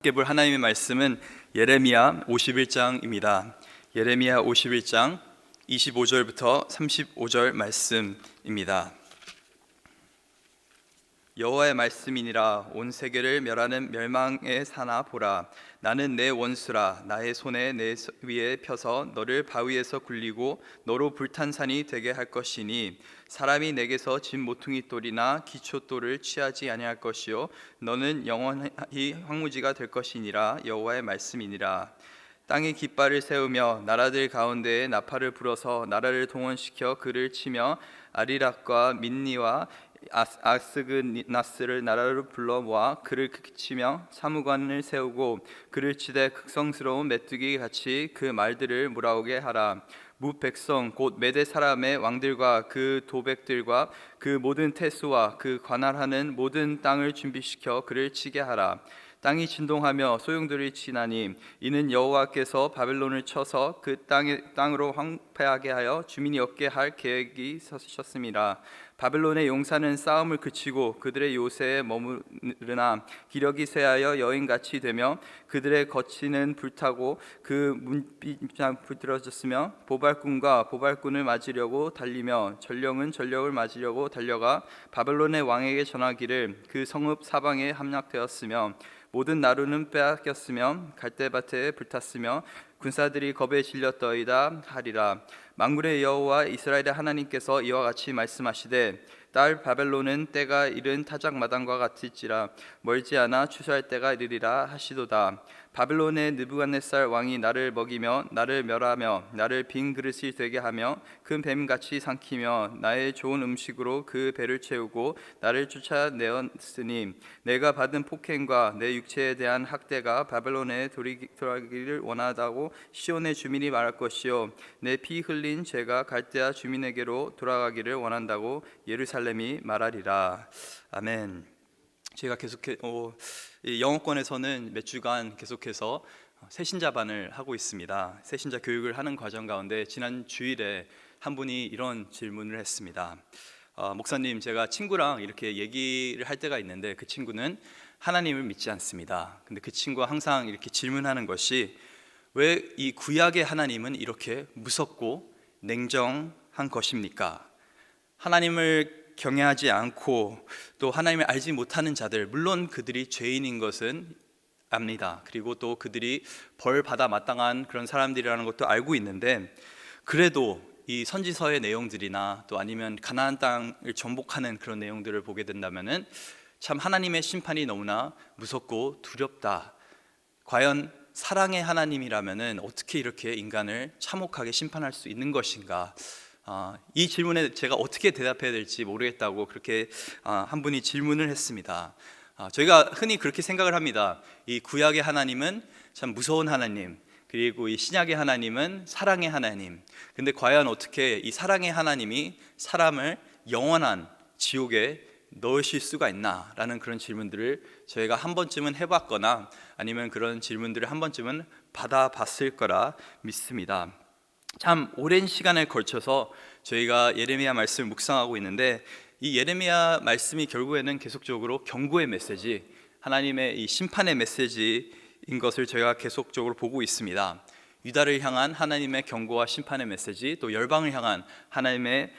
함께 볼 하나님의 말씀은 예레미야 51장입니다. 예레미야 51장 25절부터 35절 말씀입니다. 여호와의 말씀이니라. 온 세계를 멸하는 멸망의 사나 보라. 나는 내 원수라. 나의 손에 내 위에 펴서 너를 바위에서 굴리고 너로 불탄 산이 되게 할 것이니 사람이 내게서 진 모퉁이 돌이나 기초돌을 취하지 아니할 것이요 너는 영원히 황무지가 될 것이니라. 여호와의 말씀이니라. 땅에 깃발을 세우며 나라들 가운데에 나팔을 불어서 나라를 동원시켜 그를 치며 아리락과 민니와 아스그나스를 나라로 불러 모아 그를 치며 사무관을 세우고 그를 치되 극성스러운 메뚜기 같이 그 말들을 몰아오게 하라. 무 백성 곧 메대 사람의 왕들과 그 도백들과 그 모든 태수와 그 관할하는 모든 땅을 준비시켜 그를 치게 하라. 땅이 진동하며 소용돌이 치나니 이는 여호와께서 바벨론을 쳐서 그 땅으로 황폐하게 하여 주민이 없게 할 계획이 서셨음이라. 바벨론의 용사는 싸움을 그치고 그들의 요새에 머무르나 기력이 쇠하여 여인같이 되며 그들의 거치는 불타고 그 문빗장 불들어졌으며 보발꾼과 보발꾼을 맞으려고 달리며 전령은 전령을 맞으려고 달려가 바벨론의 왕에게 전하기를 그 성읍 사방에 함락되었으며 모든 나루는 빼앗겼으며 갈대밭에 불탔으며 군사들이 겁에 질렸더이다 하리라. 만군의 여호와 이스라엘의 하나님께서 이와 같이 말씀하시되 딸 바벨론은 때가 이른 타작마당과 같을지라 멀지 않아 추수할 때가 이르리라 하시도다. 바벨론의 느부갓네살 왕이 나를 먹이며 나를 멸하며 나를 빈 그릇이 되게 하며 큰 뱀같이 삼키며 나의 좋은 음식으로 그 배를 채우고 나를 쫓아내었으니 내가 받은 폭행과 내 육체에 대한 학대가 바벨론에 돌아가기를 원하다고 시온의 주민이 말할 것이요 내 피 흘린 죄가 갈대아 주민에게로 돌아가기를 원한다고 예루살렘이 말하리라. 아멘. 제가 영어권에서는 몇 주간 계속해서 새신자반을 하고 있습니다. 새신자 교육을 하는 과정 가운데 지난 주일에 한 분이 이런 질문을 했습니다. 목사님, 제가 친구랑 이렇게 얘기를 할 때가 있는데 그 친구는 하나님을 믿지 않습니다. 근데 그 친구가 항상 이렇게 질문하는 것이 왜 이 구약의 하나님은 이렇게 무섭고 냉정한 것입니까? 하나님을 경외하지 않고 또 하나님을 알지 못하는 자들, 물론 그들이 죄인인 것은 압니다. 그리고 또 그들이 벌 받아 마땅한 그런 사람들이라는 것도 알고 있는데 그래도 이 선지서의 내용들이나 또 아니면 가나안 땅을 정복하는 그런 내용들을 보게 된다면은 참 하나님의 심판이 너무나 무섭고 두렵다. 과연 사랑의 하나님이라면은 어떻게 이렇게 인간을 참혹하게 심판할 수 있는 것인가? 이 질문에 제가 어떻게 대답해야 될지 모르겠다고 그렇게 한 분이 질문을 했습니다. 저희가 흔히 그렇게 생각을 합니다. 이 구약의 하나님은 참 무서운 하나님, 그리고 이 신약의 하나님은 사랑의 하나님. 근데 과연 어떻게 이 사랑의 하나님이 사람을 영원한 지옥에 넣으실 수가 있나? 라는 그런 질문들을 저희가 한 번쯤은 해봤거나 아니면 그런 질문들을 한 번쯤은 받아봤을 거라 믿습니다. 참 오랜 시간에 걸쳐서 저희가 예레미야 말씀을 묵상하고 있는데 이 예레미야 말씀이 결국에는 계속적으로 경고의 메시지, 하나님의 이 심판의 메시지인 것을 저희가 계속적으로 보고 있습니다. 유다를 향한 하나님의 경고와 심판의 메시지, 또 열방을 향한 하나님의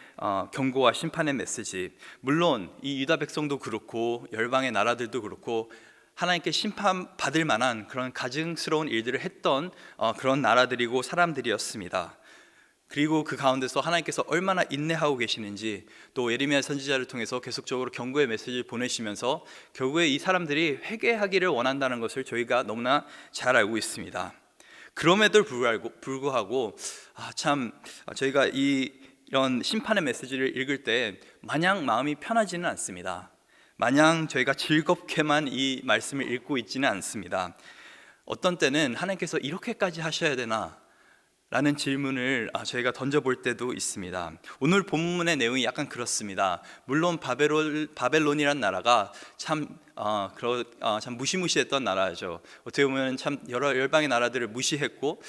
경고와 심판의 메시지. 물론 이 유다 백성도 그렇고 열방의 나라들도 그렇고 하나님께 심판받을 만한 그런 가증스러운 일들을 했던 그런 나라들이고 사람들이었습니다. 그리고 그 가운데서 하나님께서 얼마나 인내하고 계시는지 또 예레미야 선지자를 통해서 계속적으로 경고의 메시지를 보내시면서 결국에 이 사람들이 회개하기를 원한다는 것을 저희가 너무나 잘 알고 있습니다. 그럼에도 불구하고 참 저희가 이런 심판의 메시지를 읽을 때 마냥 마음이 편하지는 않습니다. 마냥 저희가 즐겁게만 이 말씀을 읽고 있지는 않습니다. 어떤 때는 하나님께서 이렇게까지 하셔야 되나? 라는 질문을 저희가 던져볼 때도 있습니다. 오늘 본문의 내용이 약간 그렇습니다. 물론 바벨론이란 나라가 참 무시무시했던 나라죠. 어떻게 보면 참 여러 열방의 나라들을 무시했고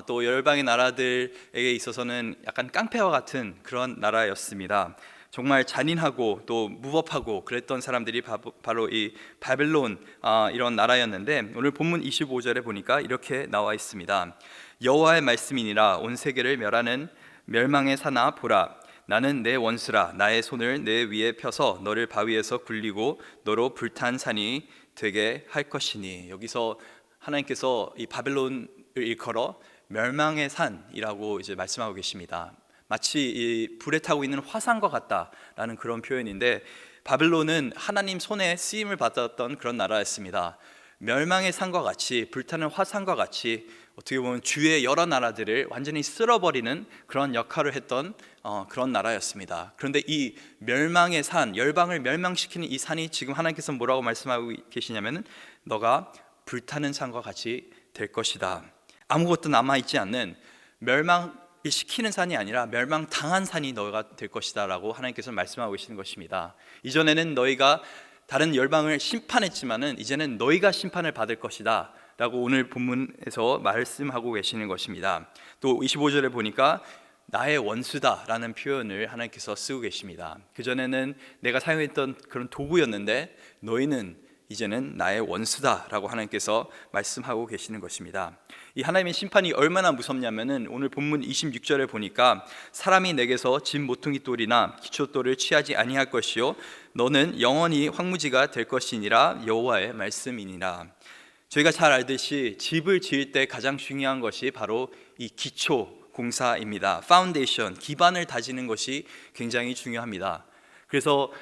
또 열방의 나라들에게 있어서는 약간 깡패와 같은 그런 나라였습니다. 정말 잔인하고 또 무법하고 그랬던 사람들이 바로 이 바벨론 이런 나라였는데, 오늘 본문 25절에 보니까 이렇게 나와 있습니다. 여호와의 말씀이니라. 온 세계를 멸하는 멸망의 사나 보라. 나는 내 원수라. 나의 손을 내 위에 펴서 너를 바위에서 굴리고 너로 불탄 산이 되게 할 것이니. 여기서 하나님께서 이 바벨론을 일컬어 멸망의 산이라고 이제 말씀하고 계십니다. 마치 이 불에 타고 있는 화산과 같다라는 그런 표현인데, 바벨론은 하나님 손에 쓰임을 받았던 그런 나라였습니다. 멸망의 산과 같이, 불타는 화산과 같이 어떻게 보면 주의 여러 나라들을 완전히 쓸어버리는 그런 역할을 했던 그런 나라였습니다. 그런데 이 멸망의 산, 열방을 멸망시키는 이 산이 지금 하나님께서 뭐라고 말씀하고 계시냐면, 너가 불타는 산과 같이 될 것이다. 아무것도 남아있지 않는, 멸망시키는 산이 아니라 멸망당한 산이 너가 될 것이다 라고 하나님께서 말씀하고 계시는 것입니다. 이전에는 너희가 다른 열방을 심판했지만은 이제는 너희가 심판을 받을 것이다 라고 오늘 본문에서 말씀하고 계시는 것입니다. 또 25절에 보니까 나의 원수다 라는 표현을 하나님께서 쓰고 계십니다. 그전에는 내가 사용했던 그런 도구였는데 너희는 이제는 나의 원수다 라고 하나님께서 말씀하고 계시는 것입니다. 이 하나님의 심판이 얼마나 무섭냐면은 오늘 본문 26절에 보니까 사람이 내게서 집 모퉁이 돌이나 기초돌을 취하지 아니할 것이요 너는 영원히 황무지가 될 것이니라. 여호와의 말씀이니라. 저희가 잘 알듯이 집을 지을 때 가장 중요한 것이 바로 이 기초 공사입니다. 파운데이션, 기반을 다지는 것이 굉장히 중요합니다. 그래서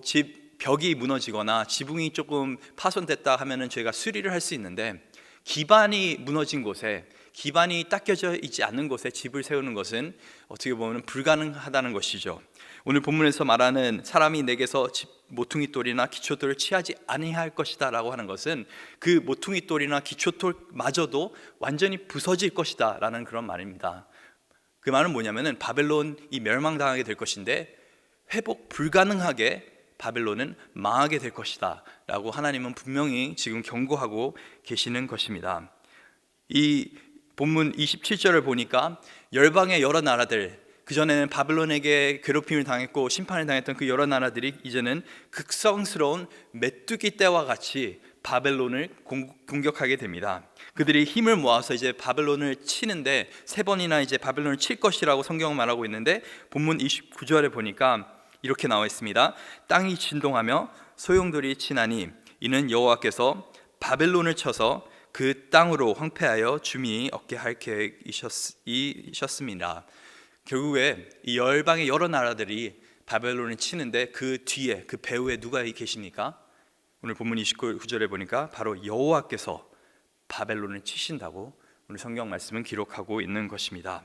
집 벽이 무너지거나 지붕이 조금 파손됐다 하면은 저희가 수리를 할 수 있는데, 기반이 무너진 곳에, 기반이 닦여져 있지 않는 곳에 집을 세우는 것은 어떻게 보면 불가능하다는 것이죠. 오늘 본문에서 말하는 사람이 내게서 집 모퉁이 돌이나 기초돌을 취하지 아니할 것이다 라고 하는 것은 그 모퉁이 돌이나 기초돌마저도 완전히 부서질 것이다 라는 그런 말입니다. 그 말은 뭐냐면은 바벨론이 멸망당하게 될 것인데 회복 불가능하게 바벨론은 망하게 될 것이다 라고 하나님은 분명히 지금 경고하고 계시는 것입니다. 이 본문 27절을 보니까 열방의 여러 나라들, 그전에는 바벨론에게 괴롭힘을 당했고 심판을 당했던 그 여러 나라들이 이제는 극성스러운 메뚜기 떼와 같이 바벨론을 공격하게 됩니다. 그들이 힘을 모아서 이제 바벨론을 치는데, 3번이나 이제 바벨론을 칠 것이라고 성경은 말하고 있는데, 본문 29절에 보니까 이렇게 나와 있습니다. 땅이 진동하며 소용돌이 치나니 이는 여호와께서 바벨론을 쳐서 그 땅으로 황폐하여 주민이 얻게 할 계획이셨습니다. 결국에 이 열방의 여러 나라들이 바벨론을 치는데 그 뒤에, 그 배후에 누가 계십니까? 오늘 본문 29절에 보니까 바로 여호와께서 바벨론을 치신다고 오늘 성경 말씀은 기록하고 있는 것입니다.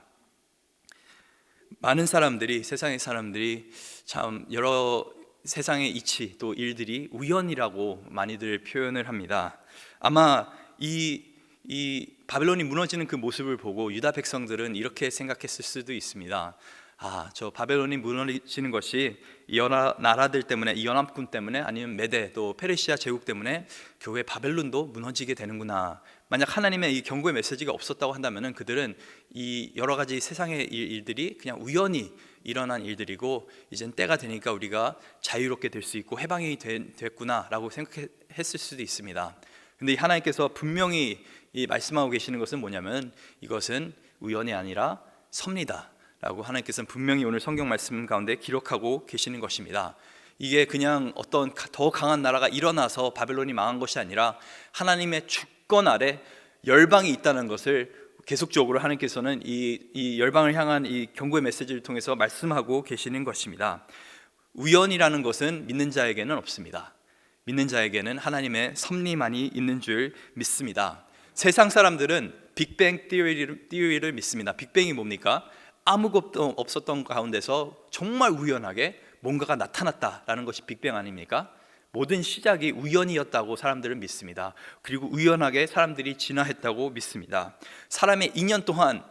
많은 사람들이, 세상의 사람들이 참 여러 세상의 이치 또 일들이 우연이라고 많이들 표현을 합니다. 아마 이 바벨론이 무너지는 그 모습을 보고 유다 백성들은 이렇게 생각했을 수도 있습니다. 저 바벨론이 무너지는 것이 이 여러 나라들 때문에, 이 연합군 때문에, 아니면 메대 또 페르시아 제국 때문에 교회 바벨론도 무너지게 되는구나. 만약 하나님의 이 경고의 메시지가 없었다고 한다면은 그들은 이 여러 가지 세상의 일들이 그냥 우연히 일어난 일들이고 이젠 때가 되니까 우리가 자유롭게 될 수 있고 해방이 됐구나라고 생각했을 수도 있습니다. 근데 하나님께서 분명히 이 말씀하고 계시는 것은 뭐냐면 이것은 우연이 아니라 섭리다 라고 하나님께서는 분명히 오늘 성경 말씀 가운데 기록하고 계시는 것입니다. 이게 그냥 어떤 더 강한 나라가 일어나서 바벨론이 망한 것이 아니라 하나님의 주권 아래 열방이 있다는 것을 계속적으로 하나님께서는 이 열방을 향한 이 경고의 메시지를 통해서 말씀하고 계시는 것입니다. 우연이라는 것은 믿는 자에게는 없습니다. 믿는 자에게는 하나님의 섭리만이 있는 줄 믿습니다. 세상 사람들은 빅뱅 티어리를 믿습니다. 빅뱅이 뭡니까? 아무것도 없었던 가운데서 정말 우연하게 뭔가가 나타났다라는 것이 빅뱅 아닙니까? 모든 시작이 우연이었다고 사람들은 믿습니다. 그리고 우연하게 사람들이 진화했다고 믿습니다. 사람의 인연 또한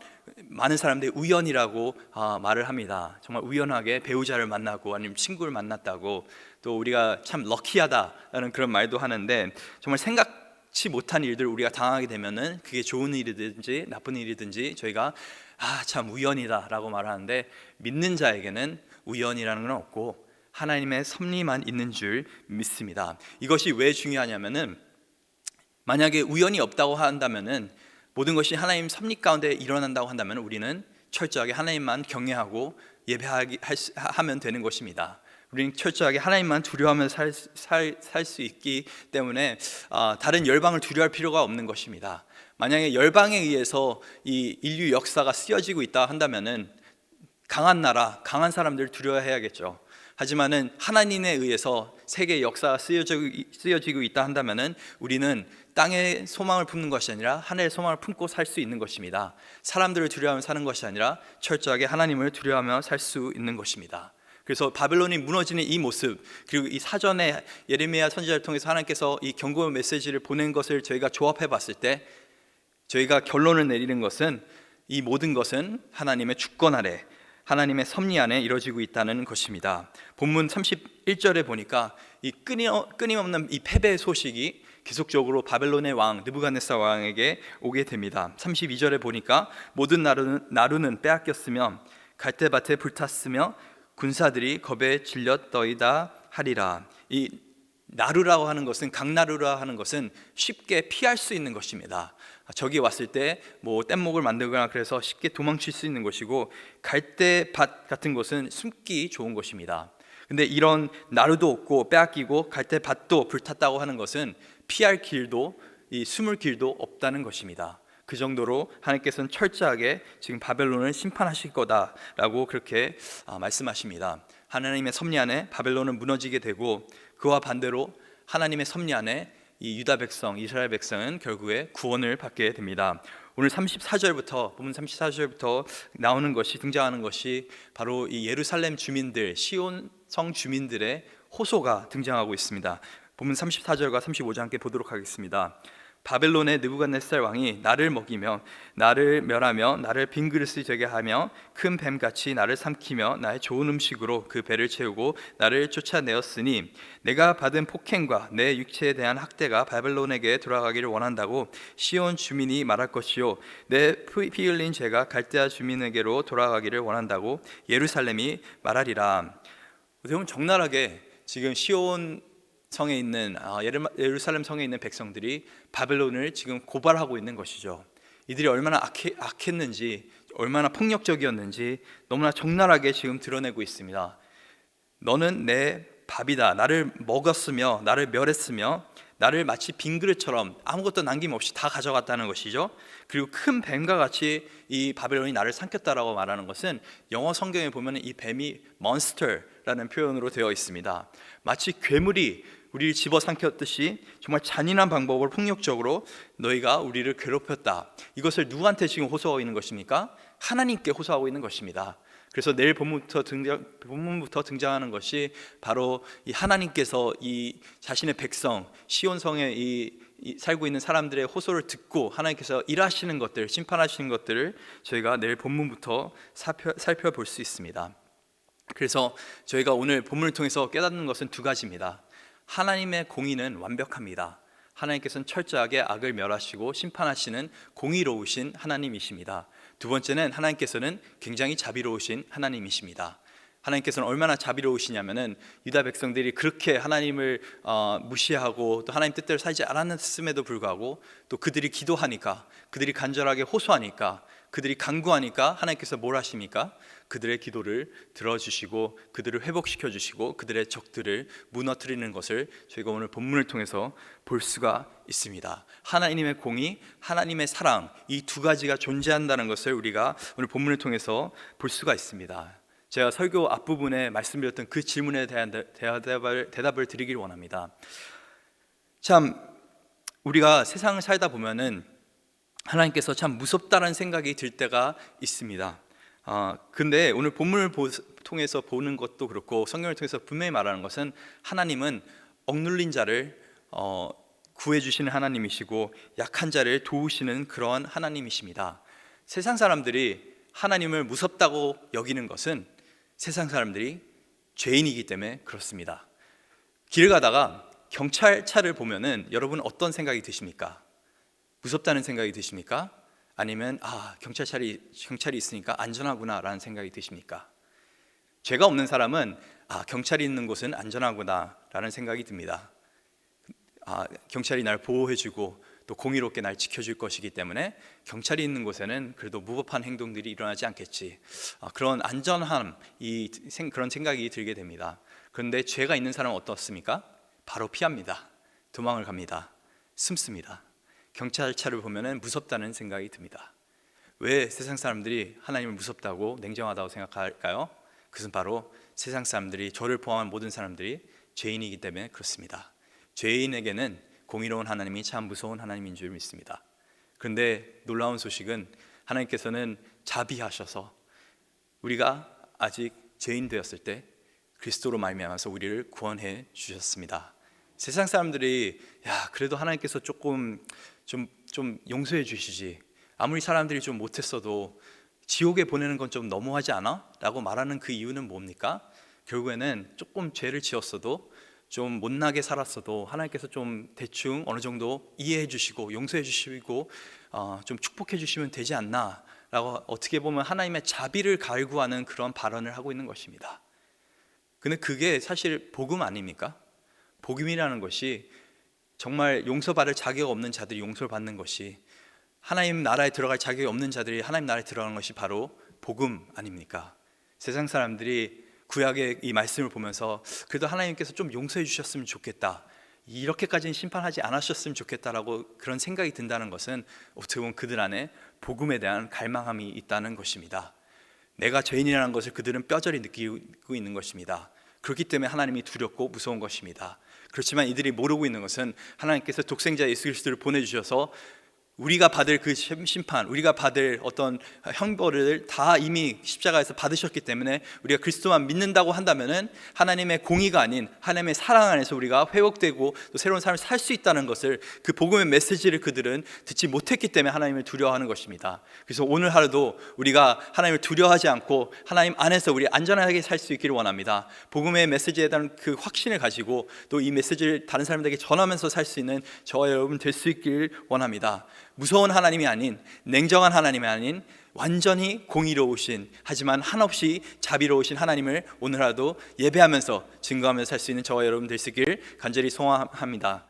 많은 사람들이 우연이라고 말을 합니다. 정말 우연하게 배우자를 만나고 아니면 친구를 만났다고, 또 우리가 참 럭키하다라는 그런 말도 하는데, 정말 생각지 못한 일들 우리가 당하게 되면은 그게 좋은 일이든지 나쁜 일이든지 저희가 참 우연이다 라고 말하는데, 믿는 자에게는 우연이라는 건 없고 하나님의 섭리만 있는 줄 믿습니다. 이것이 왜 중요하냐면은 만약에 우연이 없다고 한다면은 모든 것이 하나님 섭리 가운데 일어난다고 한다면 우리는 철저하게 하나님만 경외하고 예배하면 되는 것입니다. 우리는 철저하게 하나님만 두려워하면서 살 수 있기 때문에 다른 열방을 두려워할 필요가 없는 것입니다. 만약에 열방에 의해서 이 인류 역사가 쓰여지고 있다 한다면은 강한 나라, 강한 사람들을 두려워해야겠죠. 하지만은 하나님에 의해서 세계의 역사가 쓰여지고 있다 한다면은 우리는 땅에 소망을 품는 것이 아니라 하늘의 소망을 품고 살 수 있는 것입니다. 사람들을 두려워하며 사는 것이 아니라 철저하게 하나님을 두려워하며 살 수 있는 것입니다. 그래서 바벨론이 무너지는 이 모습, 그리고 이 사전에 예레미야 선지자를 통해서 하나님께서 이 경고 메시지를 보낸 것을 저희가 조합해 봤을 때 저희가 결론을 내리는 것은 이 모든 것은 하나님의 주권 아래, 하나님의 섭리 안에 이루어지고 있다는 것입니다. 본문 31절에 보니까 이 끊임없는 이 패배의 소식이 계속적으로 바벨론의 왕 느부갓네살 왕에게 오게 됩니다. 32절에 보니까 모든 나루는 빼앗겼으며 갈대밭에 불탔으며 군사들이 겁에 질렸더이다 하리라. 이 나루라고 하는 것은, 강나루라 하는 것은 쉽게 피할 수 있는 것입니다. 적이 왔을 때 뭐 뗏목을 만들거나 그래서 쉽게 도망칠 수 있는 것이고, 갈대밭 같은 것은 숨기 좋은 것입니다. 근데 이런 나루도 없고 빼앗기고 갈대밭도 불탔다고 하는 것은 피할 길도, 이 숨을 길도 없다는 것입니다. 그 정도로 하나님께서는 철저하게 지금 바벨론을 심판하실 거다라고 그렇게 말씀하십니다. 하나님의 섭리 안에 바벨론은 무너지게 되고, 그와 반대로 하나님의 섭리 안에 이 유다 백성, 이스라엘 백성은 결국에 구원을 받게 됩니다. 오늘 34절부터, 본문 34절부터 등장하는 것이 바로 이 예루살렘 주민들, 시온성 주민들의 호소가 등장하고 있습니다. 본문 34절과 35절 함께 보도록 하겠습니다. 바벨론의 느부갓네살 왕이 나를 먹이며 나를 멸하며 나를 빈 그릇이 되게 하며 큰 뱀같이 나를 삼키며 나의 좋은 음식으로 그 배를 채우고 나를 쫓아내었으니 내가 받은 폭행과 내 육체에 대한 학대가 바벨론에게 돌아가기를 원한다고 시온 주민이 말할 것이요 내 피 흘린 죄가 갈대아 주민에게로 돌아가기를 원한다고 예루살렘이 말하리라. 어떻게 적나라하게 지금 시온 성에 있는 예루살렘 성에 있는 백성들이 바벨론을 지금 고발하고 있는 것이죠. 이들이 얼마나 악했는지, 얼마나 폭력적이었는지 너무나 적나라하게 지금 드러내고 있습니다. 너는 내 밥이다. 나를 먹었으며 나를 멸했으며 나를 마치 빈 그릇처럼 아무것도 남김없이 다 가져갔다는 것이죠. 그리고 큰 뱀과 같이 이 바벨론이 나를 삼켰다라고 말하는 것은 영어 성경에 보면 이 뱀이 monster라는 표현으로 되어 있습니다. 마치 괴물이 우리를 집어삼켰듯이 정말 잔인한 방법으로 폭력적으로 너희가 우리를 괴롭혔다. 이것을 누구한테 지금 호소하고 있는 것입니까? 하나님께 호소하고 있는 것입니다. 그래서 내일 본문부터 등장하는 것이 바로 이 하나님께서 이 자신의 백성 시온성에 살고 있는 사람들의 호소를 듣고 하나님께서 일하시는 것들, 심판하시는 것들을 저희가 내일 본문부터 살펴볼 수 있습니다. 그래서 저희가 오늘 본문을 통해서 깨닫는 것은 두 가지입니다. 하나님의 공의는 완벽합니다. 하나님께서는 철저하게 악을 멸하시고 심판하시는 공의로우신 하나님이십니다. 두 번째는 하나님께서는 굉장히 자비로우신 하나님이십니다. 하나님께서는 얼마나 자비로우시냐면은 유다 백성들이 그렇게 하나님을 무시하고 또 하나님 뜻대로 살지 않았음에도 불구하고 또 그들이 기도하니까, 그들이 간절하게 호소하니까, 그들이 간구하니까 하나님께서 뭘 하십니까? 그들의 기도를 들어주시고 그들을 회복시켜 주시고 그들의 적들을 무너뜨리는 것을 저희가 오늘 본문을 통해서 볼 수가 있습니다. 하나님의 공의, 하나님의 사랑, 이 두 가지가 존재한다는 것을 우리가 오늘 본문을 통해서 볼 수가 있습니다. 제가 설교 앞부분에 말씀드렸던 그 질문에 대한 대답을 드리길 원합니다. 참 우리가 세상을 살다 보면은 하나님께서 참 무섭다는 생각이 들 때가 있습니다. 근데 오늘 본문을 통해서 보는 것도 그렇고 성경을 통해서 분명히 말하는 것은 하나님은 억눌린 자를 구해주시는 하나님이시고 약한 자를 도우시는 그러한 하나님이십니다. 세상 사람들이 하나님을 무섭다고 여기는 것은 세상 사람들이 죄인이기 때문에 그렇습니다. 길 가다가 경찰차를 보면은 여러분 어떤 생각이 드십니까? 무섭다는 생각이 드십니까? 아니면 경찰이 있으니까 안전하구나라는 생각이 드십니까? 죄가 없는 사람은 경찰이 있는 곳은 안전하구나라는 생각이 듭니다. 경찰이 날 보호해주고 또 공의롭게 날 지켜줄 것이기 때문에 경찰이 있는 곳에는 그래도 무법한 행동들이 일어나지 않겠지. 그런 안전함, 그런 생각이 들게 됩니다. 그런데 죄가 있는 사람은 어떻습니까? 바로 피합니다. 도망을 갑니다. 숨습니다. 경찰차를 보면은 무섭다는 생각이 듭니다. 왜 세상 사람들이 하나님을 무섭다고 냉정하다고 생각할까요? 그것은 바로 세상 사람들이, 저를 포함한 모든 사람들이 죄인이기 때문에 그렇습니다. 죄인에게는 공의로운 하나님이 참 무서운 하나님인 줄 믿습니다. 그런데 놀라운 소식은 하나님께서는 자비하셔서 우리가 아직 죄인 되었을 때 그리스도로 말미암아서 우리를 구원해 주셨습니다. 세상 사람들이 그래도 하나님께서 조금 좀 용서해 주시지, 아무리 사람들이 좀 못했어도 지옥에 보내는 건 좀 너무하지 않아? 라고 말하는 그 이유는 뭡니까? 결국에는 조금 죄를 지었어도, 좀 못나게 살았어도 하나님께서 좀 대충 어느 정도 이해해 주시고 용서해 주시고 좀 축복해 주시면 되지 않나 라고, 어떻게 보면 하나님의 자비를 갈구하는 그런 발언을 하고 있는 것입니다. 근데 그게 사실 복음 아닙니까? 복음이라는 것이 정말 용서받을 자격 없는 자들이 용서를 받는 것이, 하나님 나라에 들어갈 자격이 없는 자들이 하나님 나라에 들어가는 것이 바로 복음 아닙니까? 세상 사람들이 구약의 이 말씀을 보면서 그래도 하나님께서 좀 용서해 주셨으면 좋겠다, 이렇게까지는 심판하지 않으셨으면 좋겠다라고 그런 생각이 든다는 것은 어떻게 보면 그들 안에 복음에 대한 갈망함이 있다는 것입니다. 내가 죄인이라는 것을 그들은 뼈저리 느끼고 있는 것입니다. 그렇기 때문에 하나님이 두렵고 무서운 것입니다. 그렇지만 이들이 모르고 있는 것은 하나님께서 독생자 예수 그리스도를 보내주셔서 우리가 받을 그 심판, 우리가 받을 어떤 형벌을 다 이미 십자가에서 받으셨기 때문에 우리가 그리스도만 믿는다고 한다면은 하나님의 공의가 아닌 하나님의 사랑 안에서 우리가 회복되고 또 새로운 삶을 살 수 있다는 것을, 그 복음의 메시지를 그들은 듣지 못했기 때문에 하나님을 두려워하는 것입니다. 그래서 오늘 하루도 우리가 하나님을 두려워하지 않고 하나님 안에서 우리 안전하게 살 수 있기를 원합니다. 복음의 메시지에 대한 그 확신을 가지고 또 이 메시지를 다른 사람들에게 전하면서 살 수 있는 저와 여러분 될 수 있기를 원합니다. 무서운 하나님이 아닌, 냉정한 하나님이 아닌 완전히 공의로우신, 하지만 한없이 자비로우신 하나님을 오늘 하루도 예배하면서 증거하면서 살 수 있는 저와 여러분 될 수 있기를 간절히 소원합니다.